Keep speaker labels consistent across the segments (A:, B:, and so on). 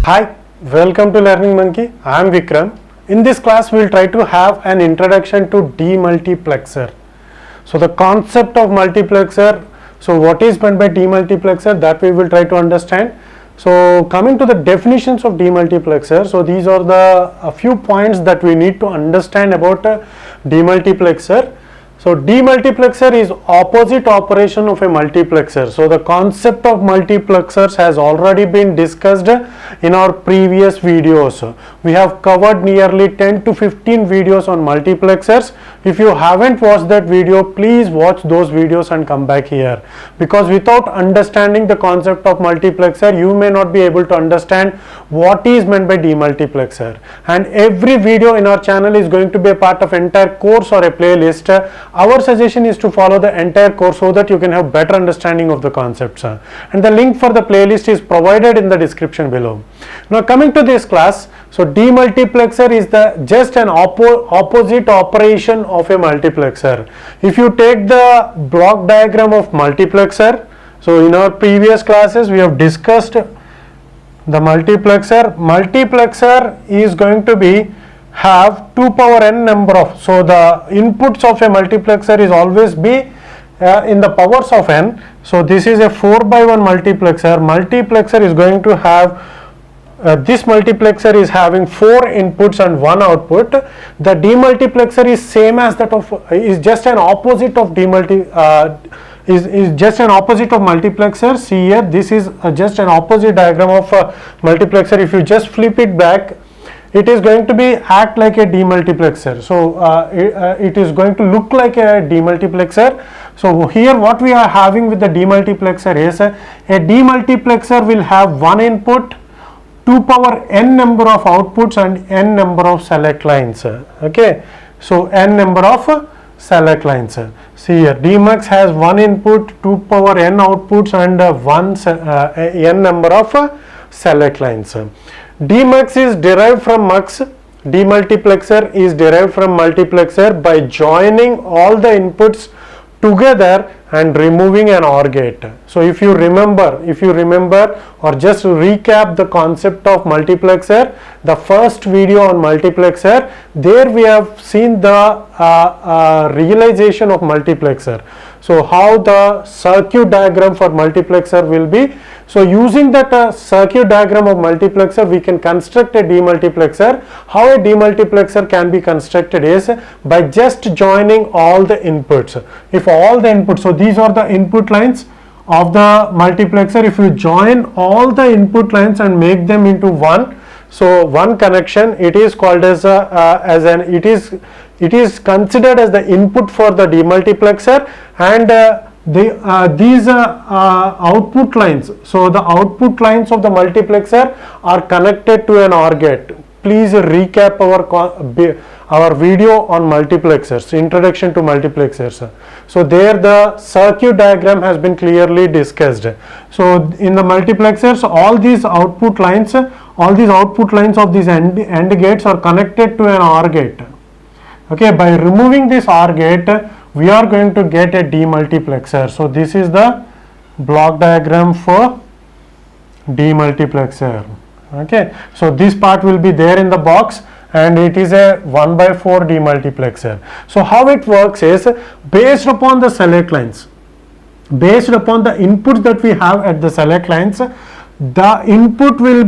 A: Hi, welcome to Learning Monkey. I am Vikram. In this class, we will try to have an introduction to demultiplexer. So the concept of multiplexer, so what is meant by demultiplexer, that we will try to understand. So coming to the definitions of demultiplexer, so these are a few points that we need to understand about demultiplexer. So demultiplexer is opposite operation of a multiplexer. So the concept of multiplexers has already been discussed in our previous videos. We have covered nearly 10 to 15 videos on multiplexers. If you haven't watched that video, please watch those videos and come back here, because without understanding the concept of multiplexer, you may not be able to understand what is meant by demultiplexer. And every video in our channel is going to be a part of entire course or a playlist. Our suggestion is to follow the entire course so that you can have better understanding of the concepts. And the link for the playlist is provided in the description below. Now coming to this class, so demultiplexer is just an opposite operation of a multiplexer. If you take the block diagram of multiplexer, so in our previous classes we have discussed the multiplexer. Multiplexer is going to have 2 power n number of, so the inputs of a multiplexer is always be in the powers of n. So this is a 4/1 multiplexer. Multiplexer is going to have this multiplexer is having 4 inputs and 1 output. The demultiplexer is same as that of, is just an opposite of is just an opposite of multiplexer. See here, this is just an opposite diagram of multiplexer. If you just flip it back, it is going to act like a demultiplexer. So it is going to look like a demultiplexer. So here what we are having with the demultiplexer is a demultiplexer will have 1 input, 2 power n number of outputs and n number of select lines. Okay, so n number of select lines. See here, Dmux has 1 input, 2 power n outputs and n number of select lines. Dmux is derived from mux. Demultiplexer is derived from multiplexer by joining all the inputs together and removing an OR gate. So if you remember or just recap the concept of multiplexer, the first video on multiplexer, there we have seen the realization of multiplexer. So how the circuit diagram for multiplexer will be. So using that circuit diagram of multiplexer, we can construct a demultiplexer. How a demultiplexer can be constructed is by just joining all the inputs. If all the inputs, so these are the input lines of the multiplexer. If you join all the input lines and make them into one, so one connection, it is called as it is considered as the input for the demultiplexer, and these output lines, so the output lines of the multiplexer are connected to an OR gate. Please recap our video on multiplexers, introduction to multiplexers. So there the circuit diagram has been clearly discussed. So in the multiplexers, all these output lines of these AND gates are connected to an OR gate. Okay, by removing this OR gate, we are going to get a demultiplexer. So this is the block diagram for demultiplexer. Okay, so this part will be there in the box, and it is a 1/4 demultiplexer. So how it works is, based upon the select lines, based upon the inputs that we have at the select lines, the input will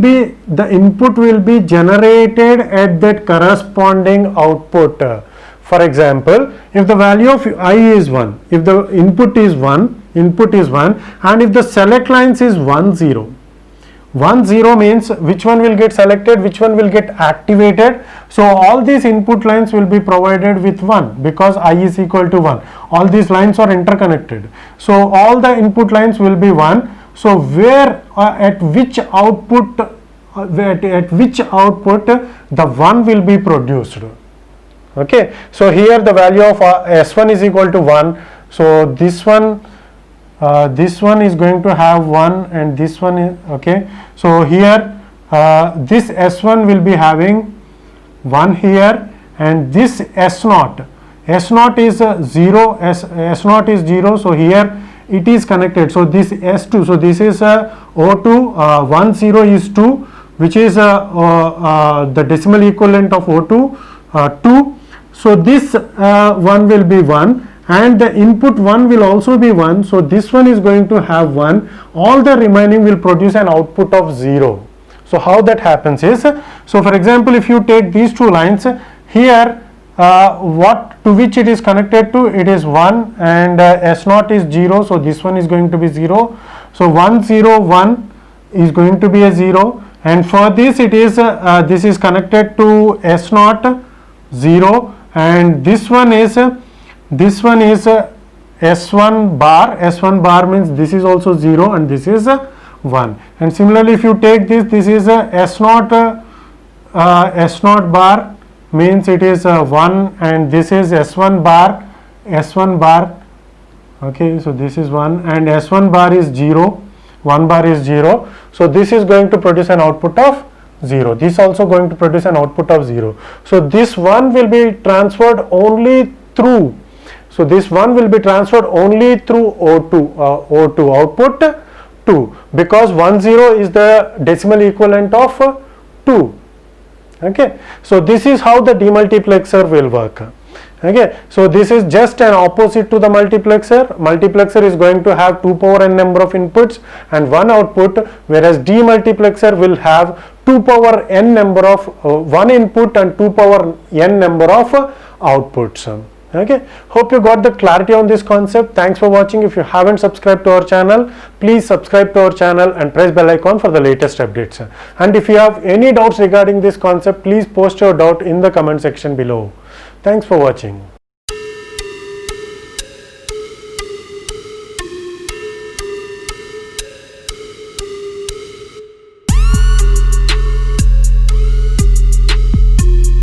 A: be generated at that corresponding output. For example, if the value of I is 1, if the input is 1, and if the select lines is 1 0, 1 0 means which one will get selected, which one will get activated. So all these input lines will be provided with 1, because I is equal to 1. All these lines are interconnected, so all the input lines will be 1. So where at which output the 1 will be produced. Okay, so here the value of S1 is equal to 1. So this one is going to have 1, and this one is okay. So here this S1 will be having 1 here, and this S0 is 0, S0 is 0. So here it is connected. So this S2, so this is O2, 1 0 is 2, which is the decimal equivalent of O2, 2. So this one will be 1, and the input 1 will also be 1. So this one is going to have 1. All the remaining will produce an output of 0. So how that happens is, so for example, if you take these two lines here, what to which it is connected to, it is 1, and S0 is 0. So this one is going to be 0. So 1 0 1 is going to be a 0, and for this it is this is connected to S0 0, and this one is S1 bar. S1 bar means this is also 0 and this is 1. And similarly, if you take this is S0 S0 bar means it is 1, and this is S1 bar. Okay, so this is 1, and S1 bar is 0, 1 bar is 0. So this is going to produce an output of 0. This also going to produce an output of 0. So this one will be transferred only through. So this one will be transferred only through O2, O2 output 2, because 1 0 is the decimal equivalent of 2. Okay, so this is how the demultiplexer will work. Okay, so this is just an opposite to the multiplexer. Multiplexer is going to have 2 power n number of inputs and 1 output, whereas demultiplexer will have 2 power n number of 1 input and 2 power n number of outputs. Okay, hope you got the clarity on this concept. Thanks for watching. If you haven't subscribed to our channel, please subscribe to our channel and press bell icon for the latest updates. And if you have any doubts regarding this concept, please post your doubt in the comment section below. Thanks for watching.